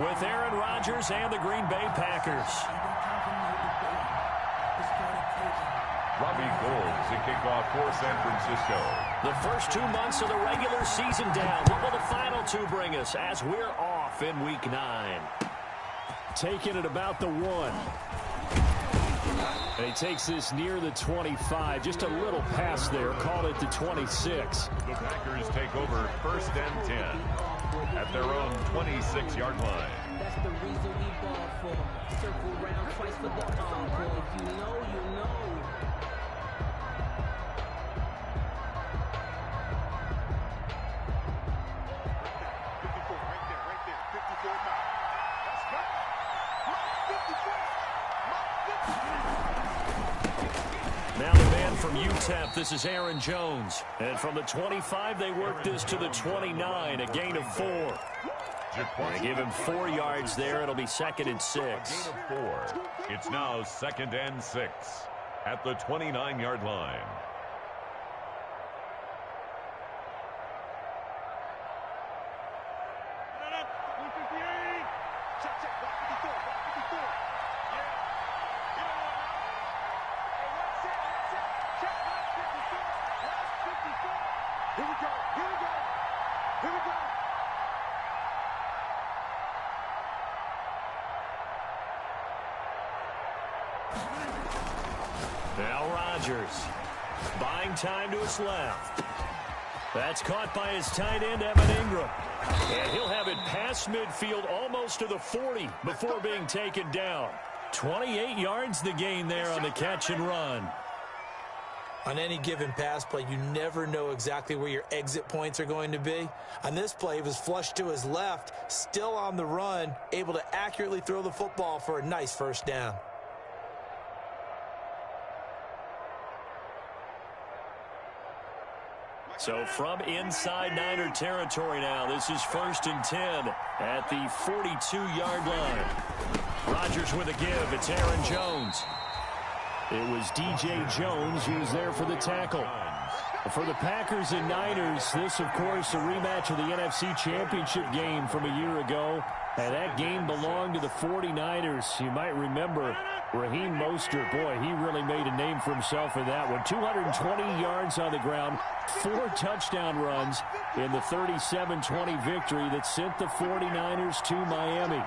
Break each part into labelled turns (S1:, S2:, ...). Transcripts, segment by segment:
S1: With Aaron Rodgers and the Green Bay Packers.
S2: Robbie Gould to kick off for San Francisco.
S1: The first 2 months of the regular season down. What will the final 2 bring us as we're off in Week 9? Taking it about the 1. And he takes this near the 25. Just a little pass there. Called it the 26.
S2: The Packers take over 1st and 10 at their own 26-yard line.
S3: That's the reason we ball for. Circle round twice for the encore. If you know, you know.
S1: Now the man from UTEP, this is Aaron Jones. And from the 25, they work this to the 29, a gain of 4. They give him 4 yards there. It'll be 2nd and 6.
S2: Gain of 4. It's now 2nd and 6 at the 29-yard line.
S1: Now Rodgers, buying time to his left. That's caught by his tight end, Evan Ingram. And he'll have it past midfield almost to the 40 before being taken down. 28 yards the gain there on the catch and run.
S4: On any given pass play, you never know exactly where your exit points are going to be. On this play, he was flushed to his left, still on the run, able to accurately throw the football for a nice 1st down.
S1: So from inside Niner territory now, this is 1st and 10 at the 42-yard line. Rodgers with a give. It's Aaron Jones. It was D.J. Jones who was there for the tackle. For the Packers and Niners, this, of course, a rematch of the NFC Championship game from a year ago. And that game belonged to the 49ers. You might remember Raheem Mostert. Boy, he really made a name for himself in that one. 220 yards on the ground, 4 touchdown runs in the 37-20 victory that sent the 49ers to Miami.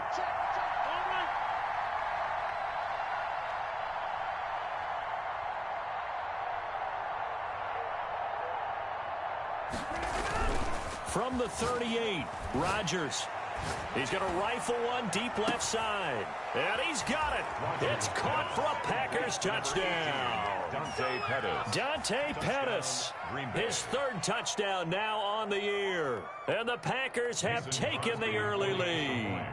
S1: From the 38, Rodgers. He's going to rifle one deep left side. And he's got it. It's caught for a Packers touchdown. Dante Pettis. His 3rd touchdown now on the year. And the Packers have taken the early lead.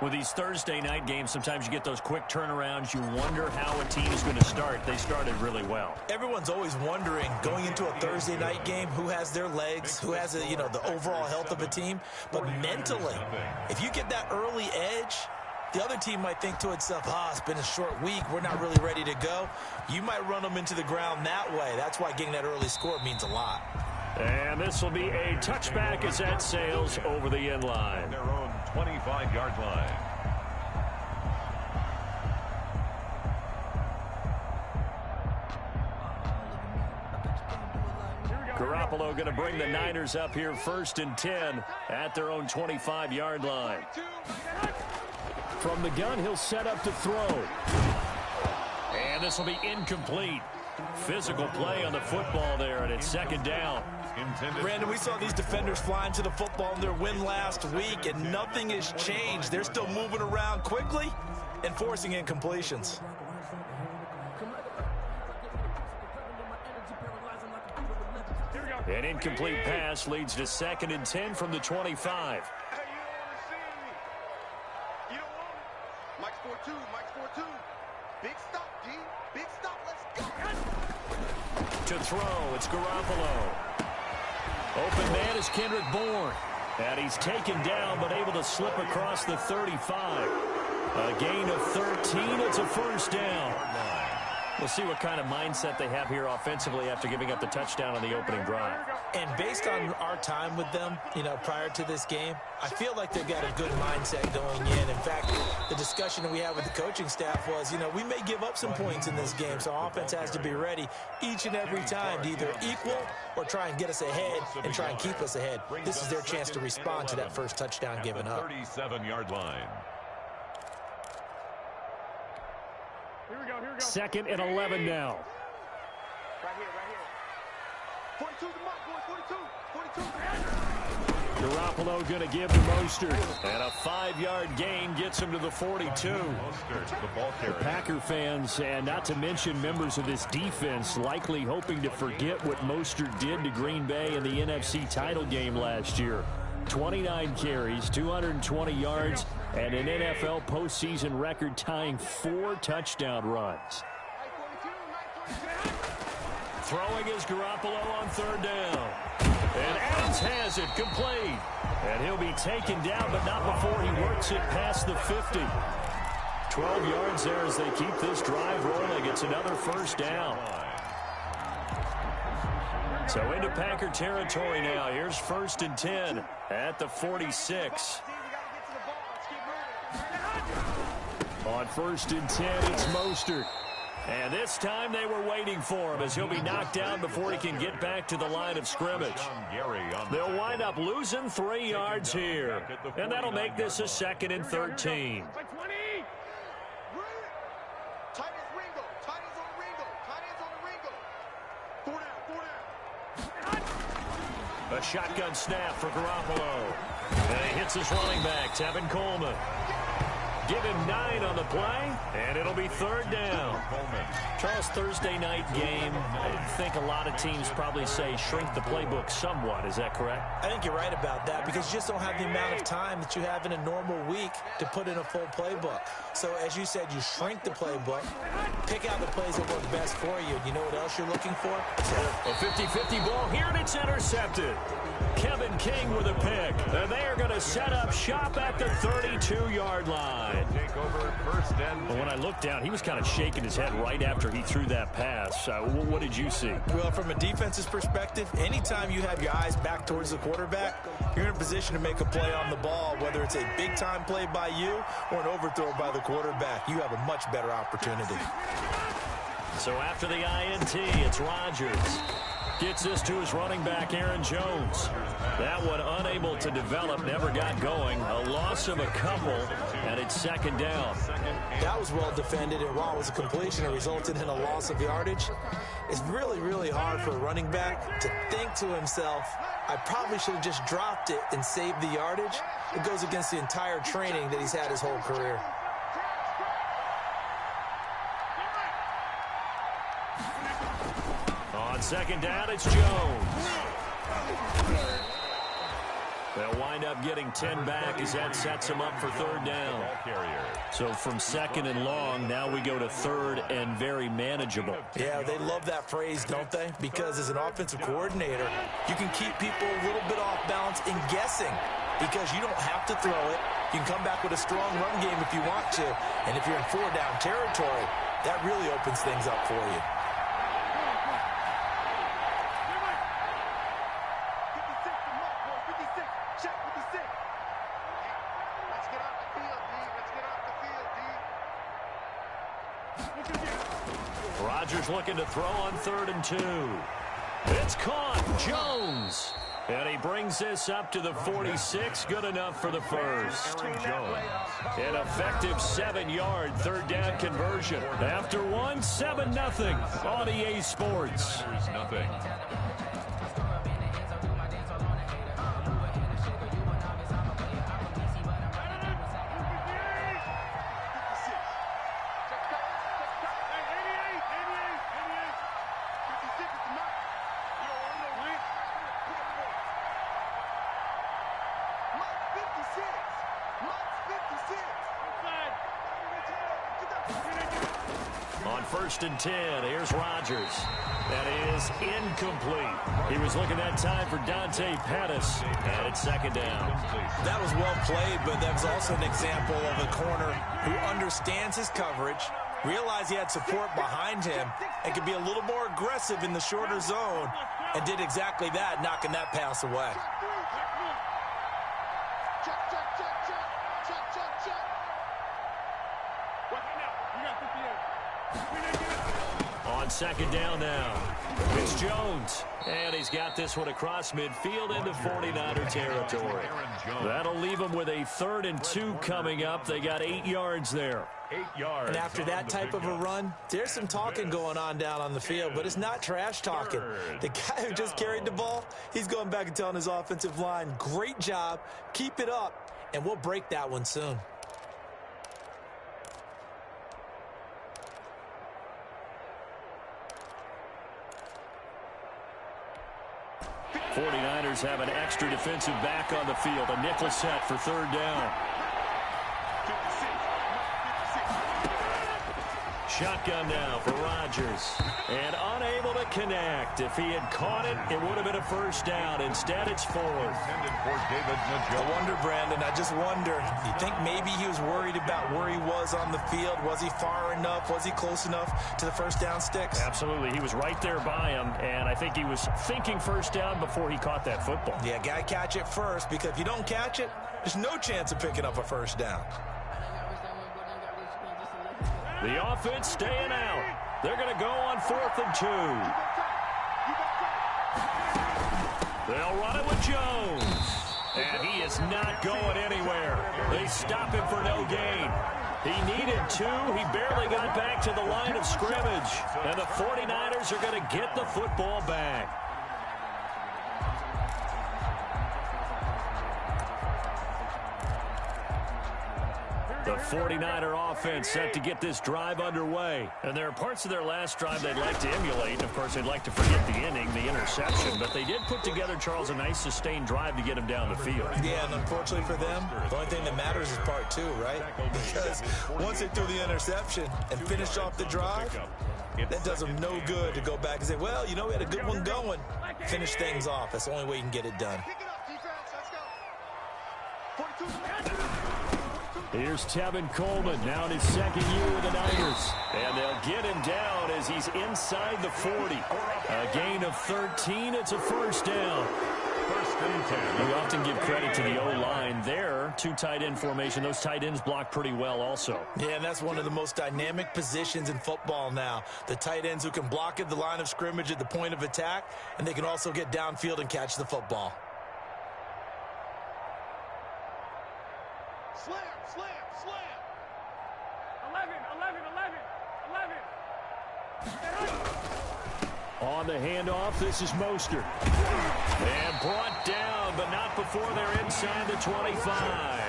S1: With these Thursday night games, sometimes you get those quick turnarounds. You wonder how a team is going to start. They started really well.
S4: Everyone's always wondering, going into a Thursday night game, who has their legs, who has, the overall health of a team. But mentally, if you get that early edge, the other team might think to itself, it's been a short week. We're not really ready to go. You might run them into the ground that way. That's why getting that early score means a lot.
S1: And this will be a touchback as that sails over the end line.
S2: Their own 25-yard line.
S1: Garoppolo going to bring the Niners up here 1st and 10 at their own 25-yard line. From the gun, he'll set up to throw. And this will be incomplete. Physical play on the football there, and it's 2nd down.
S4: Brandon, we saw these defenders flying to the football in their win last week, and nothing has changed. They're still moving around quickly and forcing incompletions.
S1: An incomplete pass leads to 2nd and 10 from the 25.
S5: Mike's 4-2, Mike's 4-2. Big stop, D. Big stop, let's go.
S1: To throw, it's Garoppolo. Open man is Kendrick Bourne. And he's taken down, but able to slip across the 35. A gain of 13, it's a 1st down. We'll see what kind of mindset they have here offensively after giving up the touchdown on the opening drive.
S4: And based on our time with them, prior to this game, I feel like they've got a good mindset going in. In fact, the discussion that we had with the coaching staff was, we may give up some points in this game, so our offense has to be ready each and every time to either equal or try and get us ahead and try and keep us ahead. This is their chance to respond to that first touchdown given up.
S2: 37-yard line.
S5: Here we go.
S1: 2nd and 11 now.
S5: Right here. 42 the mark, boys. 42.
S1: Garoppolo going to give to Mostert. And a 5-yard gain gets him to the 42.
S2: Mostert, the ball carrier.
S1: Packer fans, and not to mention members of this defense, likely hoping to forget what Mostert did to Green Bay in the NFC title game last year. 29 carries, 220 yards, and an NFL postseason record-tying 4 touchdown runs. Throwing is Garoppolo on 3rd down. And Adams has it complete. And he'll be taken down, but not before he works it past the 50. 12 yards there as they keep this drive rolling. It's another first down. So into Packer territory now. Here's 1st and 10 at the 46. On 1st and 10, it's Mostert. And this time they were waiting for him as he'll be knocked down before he can get back to the line of scrimmage. They'll wind up losing 3 yards here. And that'll make this a 2nd and 13. A shotgun snap for Garoppolo. And he hits his running back, Tevin Coleman. Give him 9 on the play, and it'll be 3rd down. Charles, Thursday night game, I think a lot of teams probably say shrink the playbook somewhat. Is that correct?
S4: I think you're right about that because you just don't have the amount of time that you have in a normal week to put in a full playbook. So, as you said, you shrink the playbook, pick out the plays that work best for you. You know what else you're looking for?
S1: A 50-50 ball here, and it's intercepted. Kevin King with a pick. And they are going to set up shop at the 32-yard line.
S2: Take over 1st and 10.
S1: When I looked down, he was kind of shaking his head right after he threw that pass. What did you see?
S4: Well, from a defense's perspective, anytime you have your eyes back towards the quarterback, you're in a position to make a play on the ball, whether it's a big-time play by you or an overthrow by the quarterback. You have a much better opportunity.
S1: So after the INT, it's Rodgers. Gets this to his running back, Aaron Jones. That one unable to develop, never got going. A loss of a couple, and it's 2nd down.
S4: That was well defended, and while it was a completion, it resulted in a loss of yardage. It's really, really hard for a running back to think to himself, I probably should have just dropped it and saved the yardage. It goes against the entire training that he's had his whole career.
S1: On 2nd down, it's Jones. They'll wind up getting 10 back as that sets them up for 3rd down. So from 2nd and long, now we go to 3rd and very manageable.
S4: Yeah, they love that phrase, don't they? Because as an offensive coordinator, you can keep people a little bit off balance in guessing because you don't have to throw it. You can come back with a strong run game if you want to. And if you're in 4-down territory, that really opens things up for you.
S1: Rodgers looking to throw on 3rd and 2. It's caught. Jones. And he brings this up to the 46. Good enough for the first. An effective 7-yard 3rd down conversion. After one, 7-0 on EA Sports.
S2: Nothing.
S1: On 1st and 10, here's Rodgers. That is incomplete. He was looking that time for Dante Pettis, and it's 2nd down.
S4: That was well played, but that was also an example of a corner who understands his coverage Realized he had support behind him and could be a little more aggressive in the shorter zone, and did exactly that, knocking that pass away.
S1: On second down now, it's Jones. And he's got this one across midfield into 49er territory. That'll leave them with a 3rd and 2 coming up. They got 8 yards there.
S2: 8 yards.
S4: And after that type of a run, there's some talking going on down on the field, but it's not trash talking. The guy who just carried the ball, he's going back and telling his offensive line, great job, keep it up, and we'll break that one soon.
S1: '49ers have an extra defensive back on the field. A nickel set for 3rd down. Shotgun now for Rodgers. And unable to connect. If he had caught it, it would have been a 1st down. Instead, it's 4th.
S4: I wonder, Brandon, I just wonder, you think maybe he was worried about where he was on the field? Was he far enough? Was he close enough to the 1st down sticks?
S1: Absolutely. He was right there by him, and I think he was thinking 1st down before he caught that football.
S4: Yeah, got to catch it first, because if you don't catch it, there's no chance of picking up a 1st down.
S1: The offense staying out. They're going to go on 4th and 2. They'll run it with Jones. And he is not going anywhere. They stop him for no gain. He needed 2. He barely got back to the line of scrimmage. And the 49ers are going to get the football back. The 49er offense set to get this drive underway. And there are parts of their last drive they'd like to emulate. Of course, they'd like to forget the inning, the interception. But they did put together, Charles, a nice sustained drive to get him down the field.
S4: Yeah, and unfortunately for them, the only thing that matters is part 2, right? Because once they threw the interception and finished off the drive, that does them no good to go back and say, well, you know, we had a good one going. Finish things off. That's the only way you can get it done.
S1: Here's Tevin Coleman, now in his 2nd year with the Niners. And they'll get him down as he's inside the 40. A gain of 13, it's a 1st down.
S2: 1st and 10.
S1: We often give credit to the O-line there. 2 tight end formation. Those tight ends block pretty well also.
S4: Yeah, and that's one of the most dynamic positions in football now. The tight ends who can block at the line of scrimmage at the point of attack, and they can also get downfield and catch the football.
S5: Slam, slam, slam.
S3: 11.
S1: On the handoff, this is Mostert. And brought down, but not before they're inside the 25.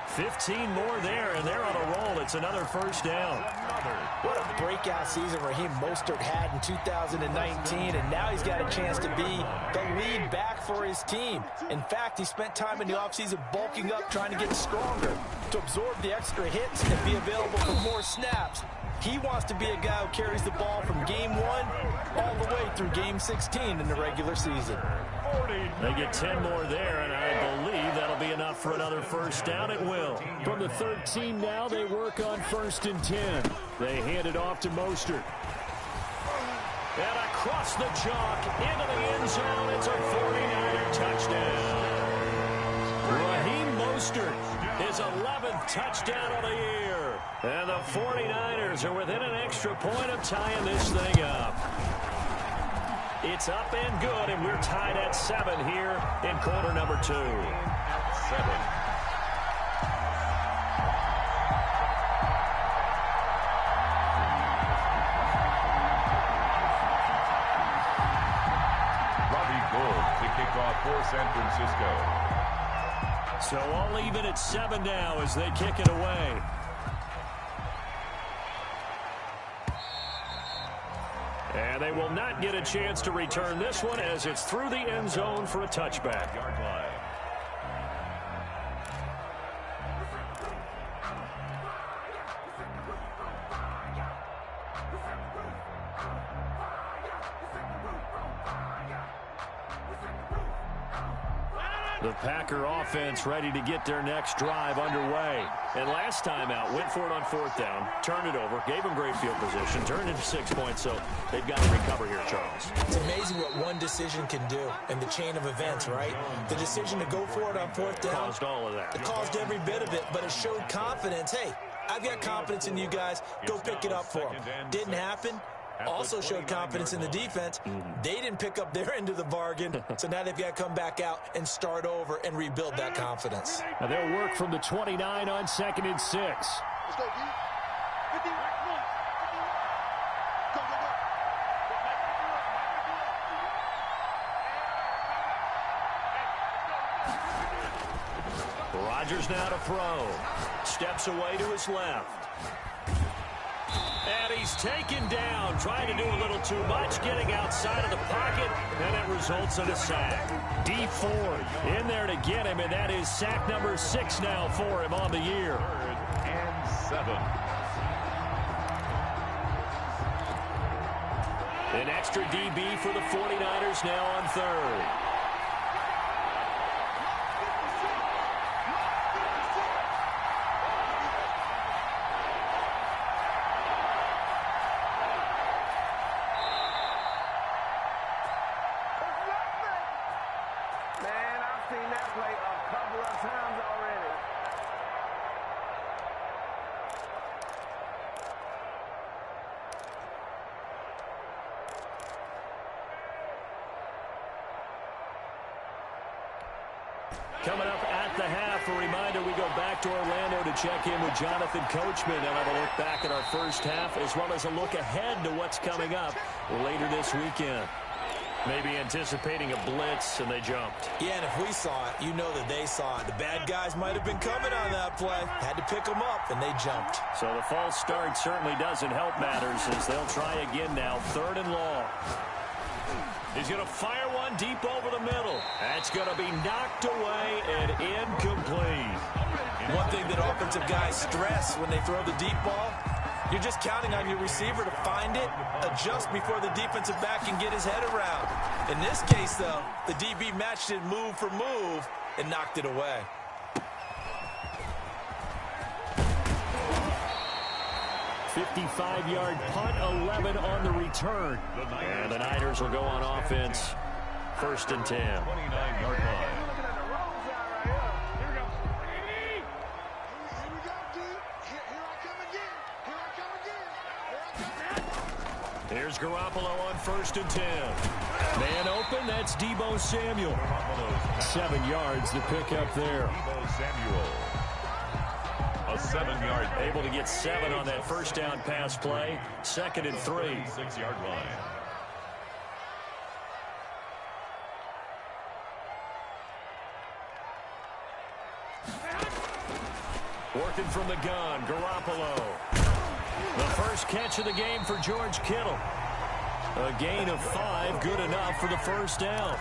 S1: 15 more there, and they're on a roll. It's another 1st down.
S4: What a breakout season Raheem Mostert had in 2019, and now he's got a chance to be the lead back for his team. In fact, he spent time in the offseason bulking up, trying to get stronger, to absorb the extra hits and be available for more snaps. He wants to be a guy who carries the ball from game 1 all the way through game 16 in the regular season.
S1: They get 10 more there, and I believe that'll be enough for another 1st down. It will. From the 13 now, they work on 1st and 10. They hand it off to Mostert. And across the chalk, into the end zone, it's a 49er touchdown. Raheem Mostert, his 11th touchdown of the year. And the 49ers are within an extra point of tying this thing up. It's up and good, and we're tied at 7 here in quarter number 2.
S2: 7. Robbie Gould to kick off for San Francisco.
S1: So all even at 7 now as they kick it away. And they will not get a chance to return this one as it's through the end zone for a touchback.
S2: Yard line.
S1: The Packer offense ready to get their next drive underway. And last time out, went for it on fourth down, turned it over, gave them great field position, turned into 6 points, so they've got to recover here, Charles.
S4: It's amazing what one decision can do in the chain of events, right? The decision to go for it on fourth down
S1: caused all of that.
S4: It caused every bit of it, but it showed confidence. Hey, I've got confidence in you guys. Go pick it up for them. Didn't happen. Also showed confidence in the defense. They didn't pick up their end of the bargain, so now they've got to come back out and start over and rebuild that confidence.
S1: Now they'll work from the 29 on 2nd and 6.
S5: Let's go, D. 50. Go, go, go.
S1: Rodgers now to throw. Steps away to his left. And he's taken down, trying to do a little too much, getting outside of the pocket, and it results in a sack. D Ford in there to get him, and that is sack number 6 now for him on the year.
S2: 3rd and 7.
S1: An extra DB for the 49ers now on 3rd. Coming up at the half, a reminder, we go back to Orlando to check in with Jonathan Coachman and have a look back at our first half, as well as a look ahead to what's coming up later this weekend. Maybe anticipating a blitz, and they jumped.
S4: Yeah, and if we saw it, you know that they saw it. The bad guys might have been coming on that play. Had to pick them up, and they jumped.
S1: So the false start certainly doesn't help matters, as they'll try again now, 3rd and long. He's going to fire one deep over the middle. That's going to be knocked away and incomplete.
S4: One thing that offensive guys stress when they throw the deep ball, you're just counting on your receiver to find it, adjust before the defensive back can get his head around. In this case, though, the DB matched it move for move and knocked it away.
S1: 55-yard punt, 11 on the return. And the Niners will go on offense, 1st and 10.
S2: 29-yard line.
S1: Here's Garoppolo on 1st and 10. Man open, that's Deebo Samuel. 7 yards to pick up there.
S2: Deebo Samuel. A 7-yard.
S1: Able to get 7 on that first down pass play. 2nd and 3.
S2: 6-yard line.
S1: Working from the gun, Garoppolo. The first catch of the game for George Kittle. A gain of 5, good enough for the first down.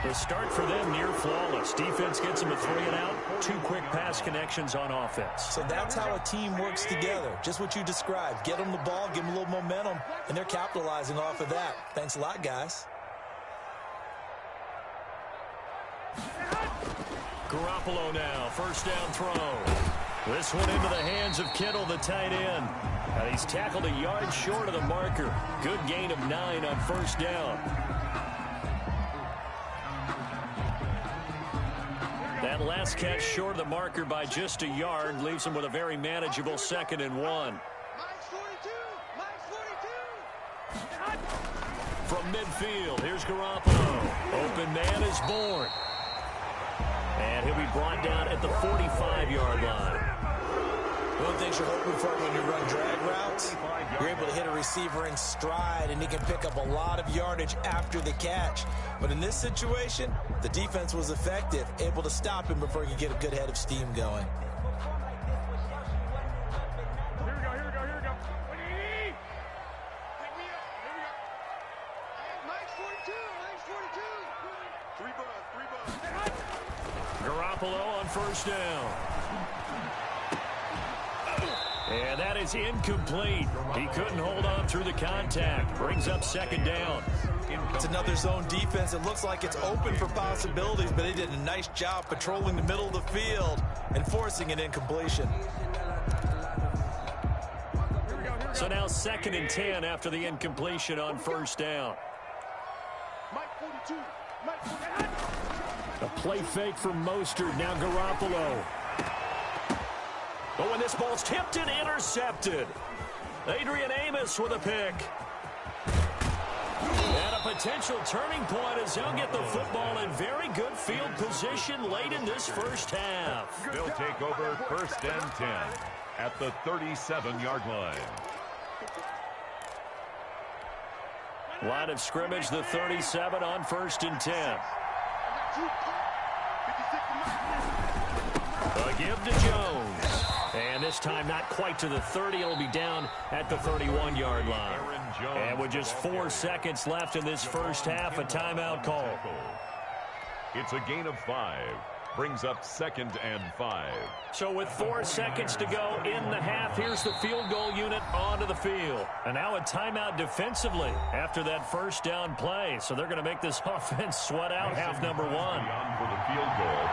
S1: The start for them near flawless. Defense gets them a 3 and out. 2 quick pass connections on offense.
S4: So that's how a team works together. Just what you described. Get them the ball, give them a little momentum, and they're capitalizing off of that. Thanks a lot, guys.
S1: Garoppolo now, first down throw. This one into the hands of Kittle, the tight end. And he's tackled a yard short of the marker. Good gain of 9 on first down. That last catch short of the marker by just a yard leaves him with a very manageable 2nd and 1. From midfield, here's Garoppolo. Open man is born. And he'll be brought down at the 45-yard line.
S4: One of the things you're hoping for when you run drag routes, you're able to hit a receiver in stride, and he can pick up a lot of yardage after the catch. But in this situation, the defense was effective, able to stop him before he could get a good head of steam going.
S5: Here we go. Mike's 42. 3 bucks.
S1: Garoppolo on first down. And that is incomplete. He couldn't hold on through the contact. Brings up second down.
S4: It's another zone defense. It looks like it's open for possibilities, but they did a nice job patrolling the middle of the field and forcing an incompletion.
S1: So now 2nd and 10 after the incompletion on first down. A play fake from Mostert. Now Garoppolo. But when this ball's tipped and intercepted. Adrian Amos with a pick. And a potential turning point as they'll get the football in very good field position late in this first half.
S2: They'll take over 1st and 10 at the 37-yard line.
S1: Line of scrimmage, the 37 on 1st and 10. A give to Jones. And this time not quite to the 30. It'll be down at the 31-yard line. And with just 4 seconds left in this first half, a timeout call.
S2: It's a gain of 5. Brings up 2nd and 5.
S1: So with 4 seconds to go in the half, here's the field goal unit onto the field. And now a timeout defensively after that first down play. So they're going to make this offense sweat out half number 1.
S2: For the field goal,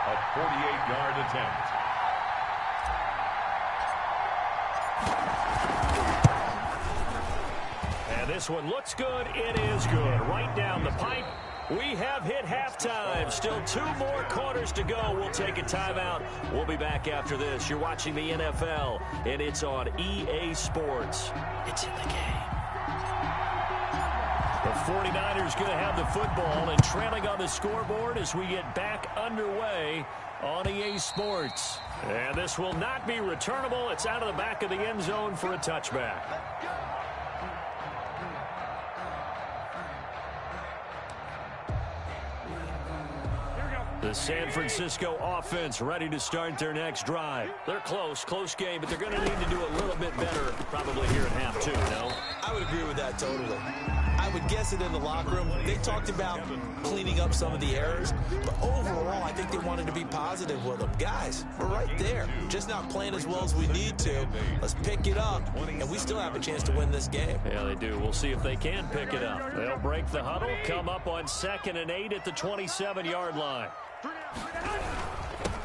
S2: a 48-yard attempt.
S1: And this one looks good. It is good. Right down the pipe. We have hit halftime. Still 2 more quarters to go. We'll take a timeout. We'll be back after this. You're watching the NFL, and it's on EA Sports. It's in the game. The 49ers going to have the football and trailing on the scoreboard as we get back underway on EA Sports. And this will not be returnable. It's out of the back of the end zone for a touchback. The San Francisco offense ready to start their next drive. They're close game, but they're going to need to do a little bit better probably here in half 2, no?
S4: I would agree with that totally. I would guess it in the locker room. They talked about cleaning up some of the errors, but overall, I think they wanted to be positive with them. Guys, we're right there. Just not playing as well as we need to. Let's pick it up, and we still have a chance to win this game.
S1: Yeah, they do. We'll see if they can pick it up. They'll break the huddle, come up on 2nd and 8 at the 27-yard line.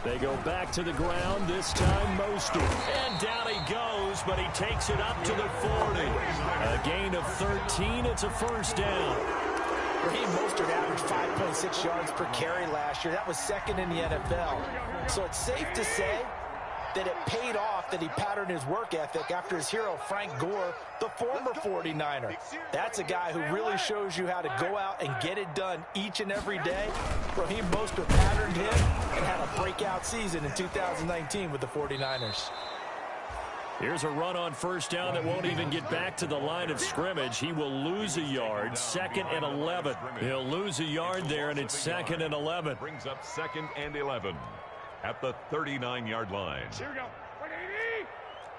S1: They go back to the ground, this time Mostert. And down he goes, but he takes it up to the 40. A gain of 13, it's a first down.
S4: Raheem Mostert averaged 5.6 yards per carry last year. That was 2nd in the NFL. So it's safe to say that it paid off that he patterned his work ethic after his hero, Frank Gore, the former 49er. That's a guy who really shows you how to go out and get it done each and every day. Raheem Mostert patterned him and had a breakout season in 2019 with the 49ers.
S1: Here's a run on first down that won't even get back to the line of scrimmage. He will lose a yard, 2nd and 11. He'll lose a yard there, and it's 2nd and 11.
S2: Brings up 2nd and 11 at the 39-yard line.
S5: Here we go.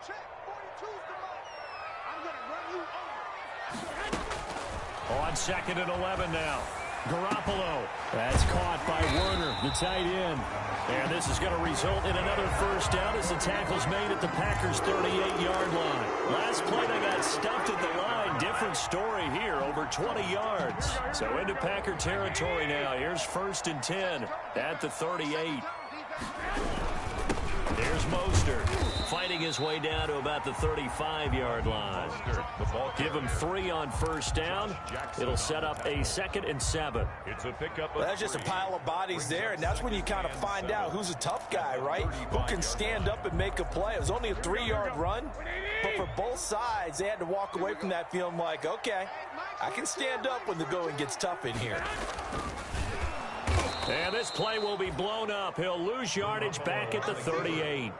S5: Check. 42's the mark. I'm going to run you over.
S1: On 2nd and 11 now. Garoppolo. That's caught by Werner, the tight end. And this is going to result in another first down as the tackle's made at the Packers' 38-yard line. Last play, they got stuffed at the line. Different story here, over 20 yards. So into Packer territory now. Here's 1st and 10 at the 38. There's Mostert fighting his way down to about the 35-yard line. Give him 3 on first down. It'll set up a 2nd and 7.
S2: It's a pickup.
S4: Well, that's just a pile of bodies there, and that's when you kind of find out who's a tough guy, right? Who can stand up and make a play. It was only a 3-yard run, but for both sides, they had to walk away from that feeling like, okay, I can stand up when the going gets tough in here.
S1: And this play will be blown up. He'll lose yardage back at the 38.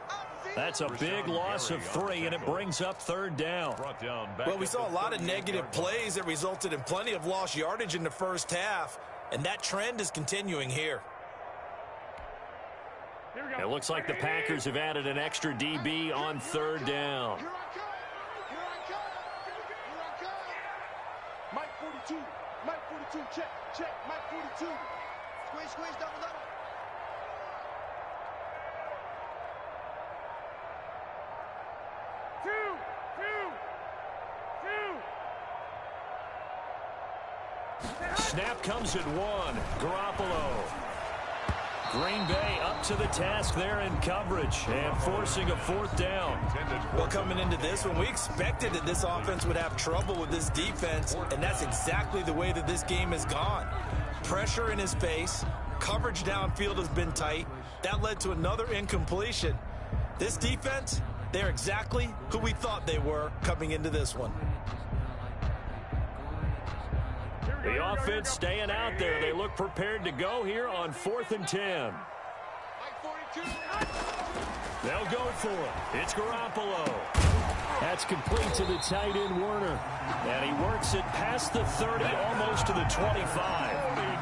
S1: That's a big loss of 3, and it brings up 3rd down.
S4: Well, we saw a lot of negative plays that resulted in plenty of lost yardage in the first half, and that trend is continuing here.
S1: It looks like the Packers have added an extra DB on 3rd down.
S5: Here I come. Mike 42. Mike 42. Check. Mike 42. Squeeze, double.
S1: snap comes at 1. Garoppolo. Green Bay up to the task there in coverage and forcing a 4th down.
S4: Well, coming into this one, we expected that this offense would have trouble with this defense, and that's exactly the way that this game has gone. Pressure in his face, coverage downfield has been tight. That led to another incompletion. This defense, they're exactly who we thought they were coming into this one.
S1: The offense staying out there. They look prepared to go here on 4th and 10. They'll go for it. It's Garoppolo. That's complete to the tight end, Werner. And he works it past the 30, almost to the 25.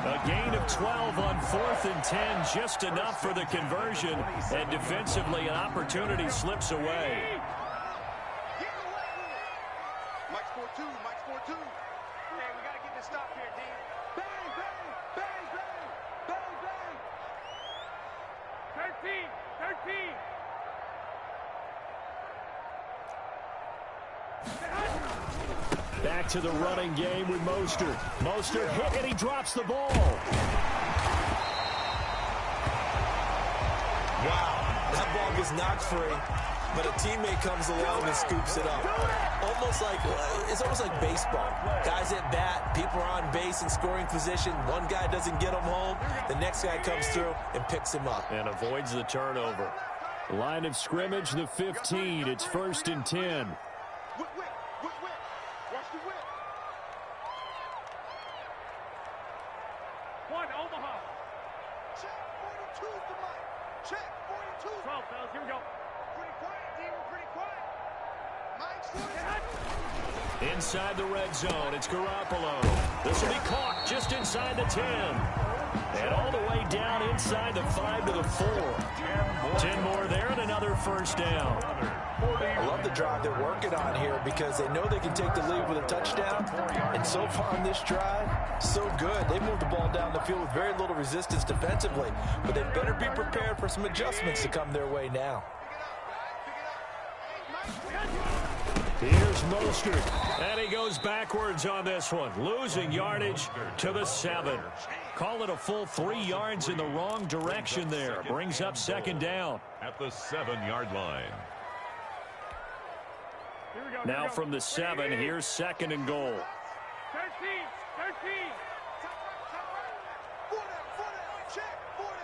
S1: A gain of 12 on 4th and 10, just enough for the conversion. And defensively, an opportunity slips away.
S5: Mike's 4-2. Mike's 4-2. Hey, we got to get this stop here, D. Bang, bang, bang, bang, bang, bang. 13.
S1: Back to the running game with Mostert. Mostert hit and he drops the ball.
S4: Wow, that ball gets knocked free, but a teammate comes along and scoops it up. It's almost like baseball. Guys at bat, people are on base in scoring position. One guy doesn't get him home. The next guy comes through and picks him up.
S1: And avoids the turnover. Line of scrimmage, the 15. It's 1st and 10.
S5: Whip. Watch the whip. One, Omaha. Check 42's the mic. Check 42. 12, fellas, here we go. Pretty quiet, D. We're pretty quiet. Mike's 40.
S1: Inside the red zone, it's Garoppolo. This will be caught just inside the 10. And all the way down inside the 5 to the 4. 10 more there and another 1st down.
S4: I love the drive they're working on here because they know they can take the lead with a touchdown. And so far on this drive, so good. They moved the ball down the field with very little resistance defensively. But they better be prepared for some adjustments to come their way now.
S1: Here's Mostert, and he goes backwards on this one, losing yardage to the 7. Call it a full 3 yards in the wrong direction there. Brings up 2nd down.
S2: At the 7-yard line.
S1: Now from the 7, here's 2nd and goal.
S5: 13. 4 down. Check. 4 down.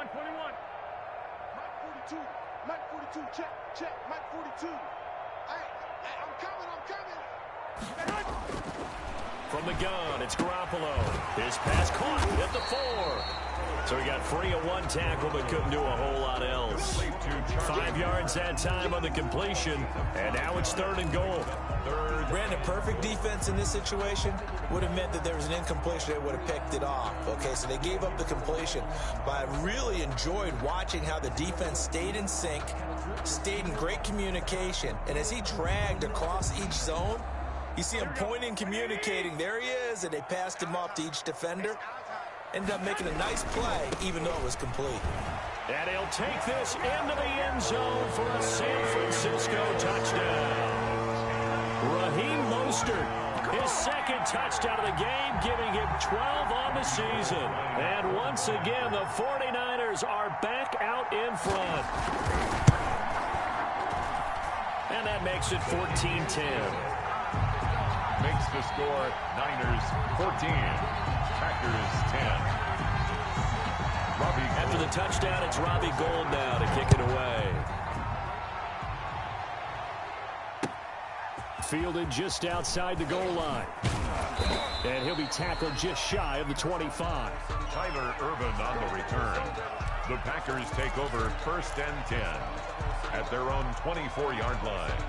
S5: 21. Mike 42. Check. Mike 42. Hey, I'm coming.
S1: From the gun, it's Garoppolo. His pass caught at the 4. So he got free of 1 tackle, but couldn't do a whole lot else. 5 yards that time on the completion, and now it's 3rd and goal.
S4: Brandon, perfect defense in this situation would have meant that there was an incompletion. They would have picked it off. Okay, so they gave up the completion. But I really enjoyed watching how the defense stayed in sync, stayed in great communication, and as he dragged across each zone, you see him pointing, communicating. There he is, and they passed him off to each defender. Ended up making a nice play, even though it was complete.
S1: And he'll take this into the end zone for a San Francisco touchdown. Raheem Mostert, his 2nd touchdown of the game, giving him 12 on the season. And once again, the 49ers are back out in front. And that makes it 14-10.
S2: Makes the score Niners 14, Packers 10.
S1: After the touchdown, it's Robbie Gould now to kick it away. Fielded just outside the goal line. And he'll be tackled just shy of the 25.
S2: Tyler Ervin on the return. The Packers take over 1st and 10 at their own 24-yard line.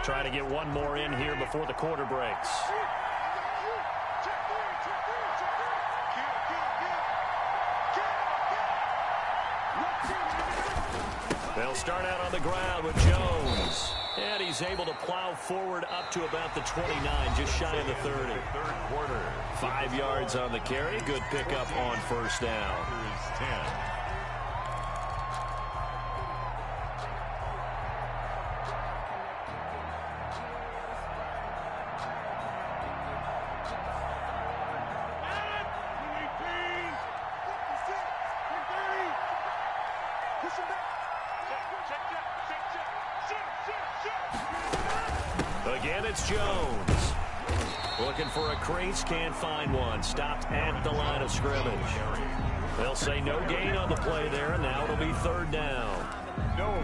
S1: Trying to get one more in here before the quarter breaks. They'll start out on the ground with Jones. And he's able to plow forward up to about the 29, just shy of the 30.
S2: Third quarter.
S1: 5 yards on the carry. Good pickup on first down.
S2: Packers 10.
S1: Again, it's Jones. Looking for a crease, can't find one. Stopped at the line of scrimmage. They'll say no gain on the play there, and now it'll be third down.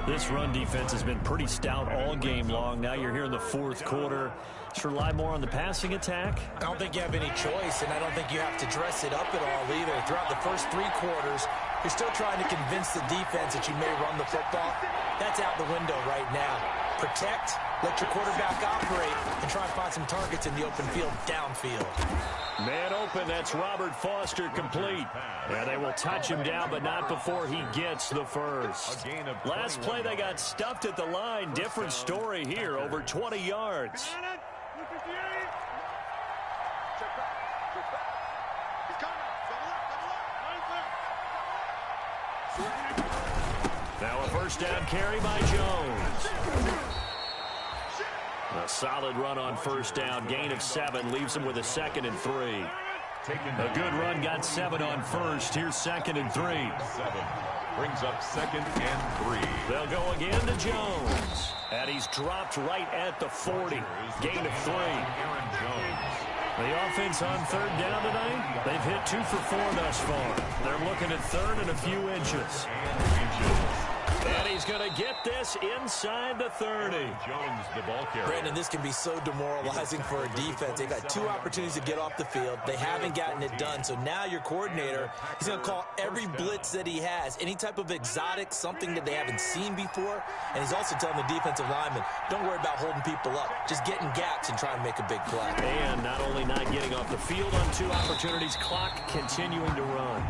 S1: This run defense has been pretty stout all game long. Now you're here in the fourth quarter. Just rely more on the passing attack.
S4: I don't think you have any choice, and I don't think you have to dress it up at all either. Throughout the first 3 quarters, you're still trying to convince the defense that you may run the football. That's out the window right now. Protect, let your quarterback operate, and try and find some targets in the open field downfield.
S1: Man open, that's Robert Foster complete. And they will touch him down, but not before he gets the first. Last play, they got stuffed at the line. Different story here, over 20 yards. Now a first down carry by Jones. A solid run on first down. Gain of 7 leaves him with a 2nd and 3. A good run got 7 on first. Here's 2nd and 3.
S2: 7 brings up 2nd and 3.
S1: They'll go again to Jones. And he's dropped right at the 40. Gain of 3.
S2: Aaron Jones.
S1: The offense on third down tonight, they've hit 2 for 4 thus far. They're looking at third and a few inches. And he's going to get this inside the 30.
S2: Jones, the ball carrier.
S4: Brandon, this can be so demoralizing for a defense. They've got 2 opportunities to get off the field. They haven't gotten it done. So now your coordinator, he's going to call every blitz that he has, any type of exotic, something that they haven't seen before. And he's also telling the defensive lineman, don't worry about holding people up. Just get in gaps and try and make a big play.
S1: And not only not getting off the field on 2 opportunities, clock continuing to run.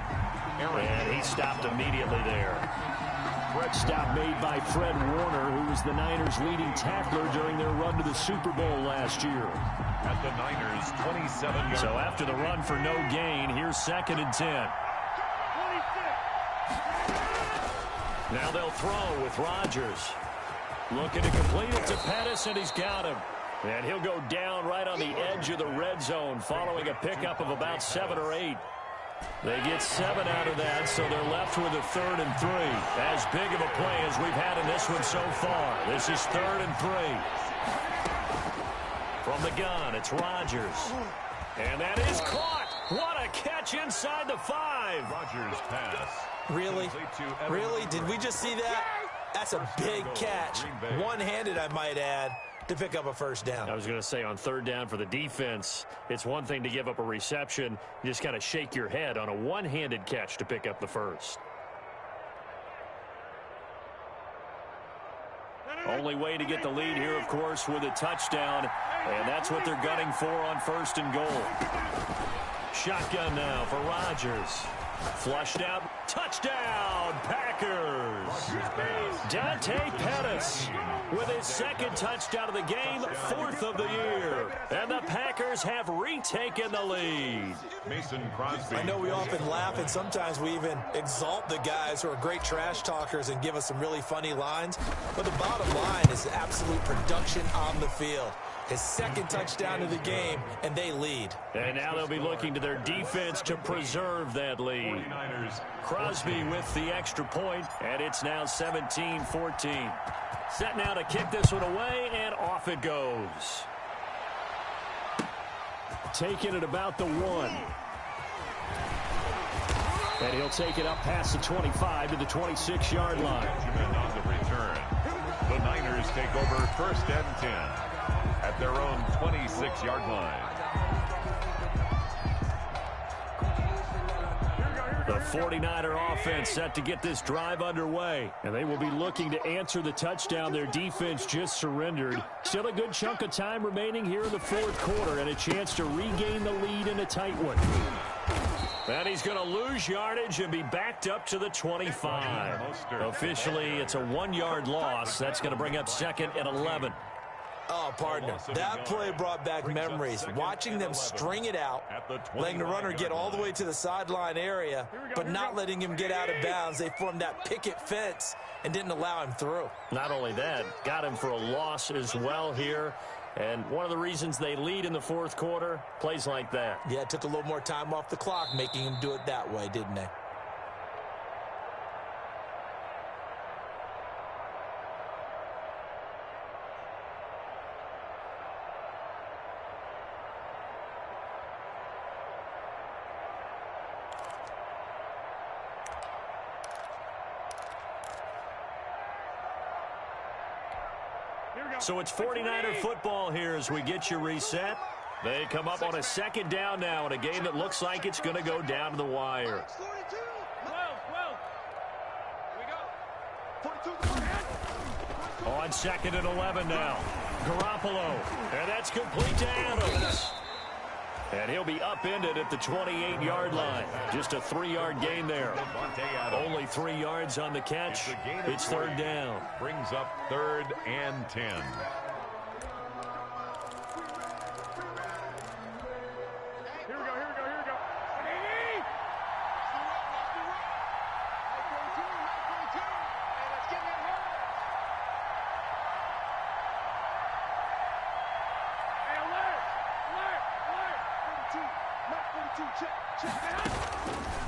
S1: And he stopped immediately there. Stop made by Fred Warner, who was the Niners' leading tackler during their run to the Super Bowl last year.
S2: At the Niners' 27-yard.
S1: So after the run for no gain, here's 2nd and 10. Now they'll throw with Rodgers. Looking to complete it to Pettis, and he's got him. And he'll go down right on the edge of the red zone following a pickup of about 7 or 8. They get 7 out of that, so they're left with a 3rd and 3. As big of a play as we've had in this one so far. This is 3rd and 3. From the gun, it's Rodgers. And that is caught. What a catch inside the 5.
S2: Rodgers pass.
S4: Really? Really? Did we just see that? That's a big catch. One-handed, I might add, to pick up a first down.
S1: I was going to say on third down for the defense, it's one thing to give up a reception. You just got to shake your head on a one-handed catch to pick up the first. Only way to get the lead here, of course, with a touchdown. And that's what they're gunning for on 1st and goal. Shotgun now for Rodgers. Flushed out. Touchdown, Packers. Dante Pettis with his 2nd touchdown of the game, 4th of the year. And the Packers have retaken the lead.
S2: Mason Crosby.
S4: I know we often laugh, and sometimes we even exalt the guys who are great trash talkers and give us some really funny lines. But the bottom line is absolute production on the field. His 2nd touchdown of the game, and they lead.
S1: And now they'll be looking to their defense to preserve that lead. Crosby with the extra point, and it's now 17-14. Set now to kick this one away, and off it goes. Taking it about the 1. And he'll take it up past the 25 to the 26-yard line.
S2: On the return. The Niners take over 1st and 10 at their own 26-yard line.
S1: The 49er offense set to get this drive underway. And they will be looking to answer the touchdown their defense just surrendered. Still a good chunk of time remaining here in the 4th quarter and a chance to regain the lead in a tight one. And he's going to lose yardage and be backed up to the 25. Officially, it's a 1-yard loss. That's going to bring up 2nd and 11.
S4: Oh, partner, that play brought back memories. Watching them string it out, letting the runner get all the way to the sideline area, but not letting him get out of bounds. They formed that picket fence and didn't allow him through.
S1: Not only that, got him for a loss as well here. And one of the reasons they lead in the 4th quarter, plays like that.
S4: Yeah, it took a little more time off the clock, making him do it that way, didn't they?
S1: So it's 49er football here as we get you reset. They come up on a 2nd down now in a game that looks like it's going to go down to the wire. On 2nd and 11 now. Garoppolo. And that's complete to Adams. And he'll be upended at the 28-yard line. Just a 3-yard gain there. Only 3 yards on the catch. It's 3rd down.
S2: Brings up 3rd and 10.
S5: Here we go.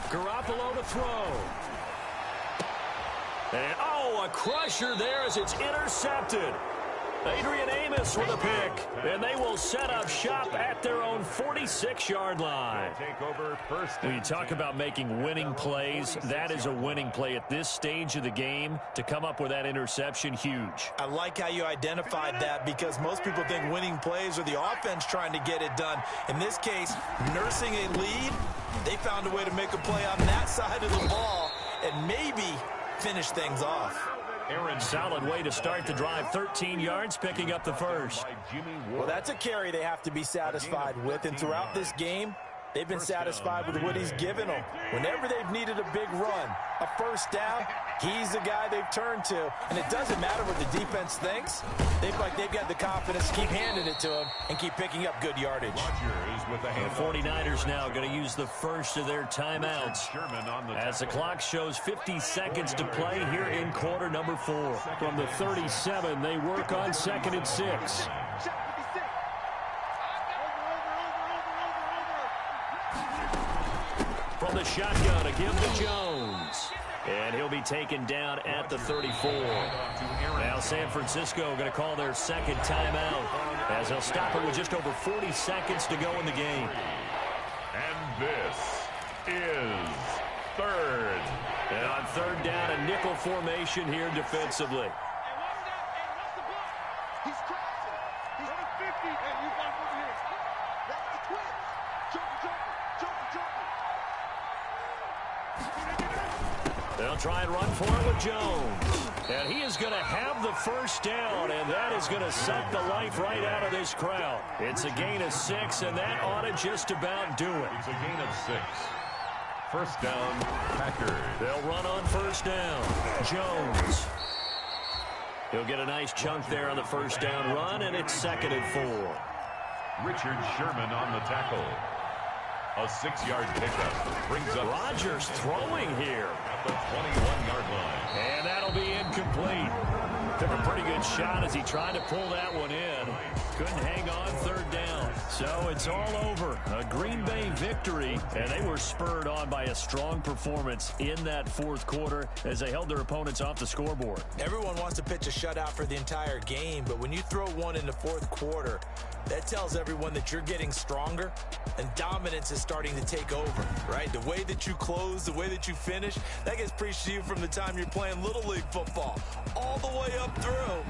S1: Garoppolo to throw. And, oh, a crusher there as it's intercepted. Adrian Amos with a pick, and they will set up shop at their own 46-yard line.
S2: Take over first.
S1: When you talk about making winning plays, that is a winning play at this stage of the game. To come up with that interception, huge.
S4: I like how you identified that because most people think winning plays are the offense trying to get it done. In this case, nursing a lead, they found a way to make a play on that side of the ball and maybe finish things off.
S1: Solid way to start the drive. 13 yards, picking up the first.
S4: Well, that's a carry they have to be satisfied with, and throughout this game, they've been satisfied with what he's given them. Whenever they've needed a big run, a first down, he's the guy they've turned to, and it doesn't matter what the defense thinks. They've got the confidence to keep handing it to him and keep picking up good yardage.
S1: The 49ers now going to use the first of their timeouts as the clock shows 50 seconds to play here in quarter number 4. From the 37, they work on 2nd and 6. From the shotgun, a give to Jones. And he'll be taken down at the 34. Now San Francisco going to call their 2nd timeout as they'll stop it with just over 40 seconds to go in the game.
S2: And this is 3rd.
S1: And on 3rd down, a nickel formation here defensively.
S5: He's crossing. He's on 50. And you got over here. That's the twins. Jumping.
S1: They'll try and run for it with Jones. And he is going to have the first down, and that is going to suck the life right out of this crowd. It's a gain of 6, and that ought to just about do it.
S2: It's a gain of 6. First down, Packers.
S1: They'll run on first down. Jones. He'll get a nice chunk there on the first down run, and it's 2nd and 4.
S2: Richard Sherman on the tackle. A 6-yard pickup brings up
S1: Rodgers throwing here
S2: at the 21-yard line.
S1: And that'll be incomplete. Took a pretty good shot as he tried to pull that one in. Couldn't hang on 3rd down. So it's all over. A Green Bay victory, and they were spurred on by a strong performance in that 4th quarter as they held their opponents off the scoreboard.
S4: Everyone wants to pitch a shutout for the entire game, but when you throw one in the 4th quarter, that tells everyone that you're getting stronger and dominance is starting to take over, right? The way that you close, the way that you finish, that gets preached to you from the time you're playing Little League football all the way up through,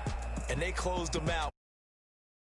S4: and they closed them out.